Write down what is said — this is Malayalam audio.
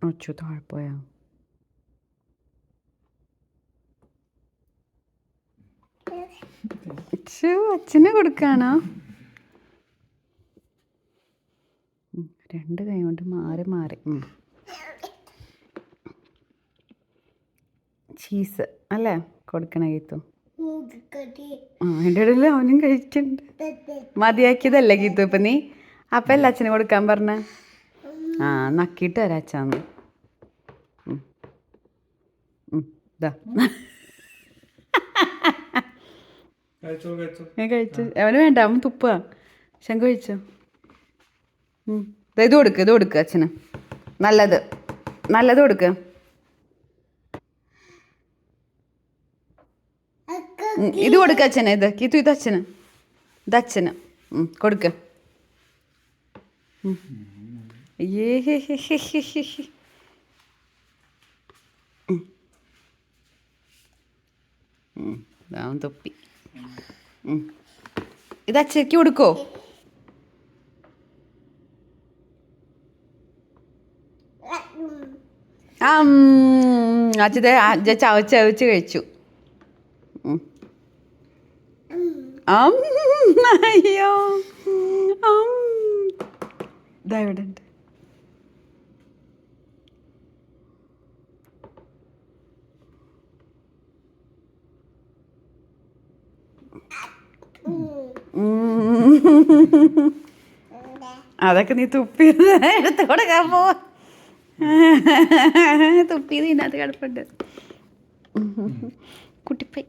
അച്ചു താഴെ പോയാ അച്ഛനെ കൊടുക്കാണോ? രണ്ട് കൈ കൊണ്ട് മാറി മാറി. ചീസ് അല്ലേ കൊടുക്കണ ഗീത്തു? അതിൻ്റെ ഇടയിൽ അവനും കഴിക്കുന്നുണ്ട്. മതിയാക്കിയതല്ലേ ഗീത്തു ഇപ്പം നീ? അപ്പം അല്ല അച്ഛന് കൊടുക്കാൻ പറഞ്ഞ? നക്കിയിട്ട് തരാം അച്ഛന്ന്. കഴിച്ചു. അവന് വേണ്ട, അവൻ തുപ്പുക. ശങ്ക കഴിച്ചോ? ഇത് കൊടുക്ക് അച്ഛന്. നല്ലത് കൊടുക്ക്. ഇത് കൊടുക്ക അച്ഛന്. ഇത് അച്ഛന്. ഇതച്ഛന് കൊടുക്ക. അവൻ തൊപ്പി. ഇത് അച്ഛക്ക് കൊടുക്കോ? അച്ഛ ചവച്ച് കഴിച്ചു. അയ്യോ ഇതാ ഇവിടെ ഉണ്ട്. അതൊക്കെ നീ തുപ്പിയത് എടുത്ത് കൊടുക്കാൻ പോവാ. തുപ്പിയത് ഇതിനകത്ത് കിടപ്പുണ്ട് കുട്ടിപ്പൈ.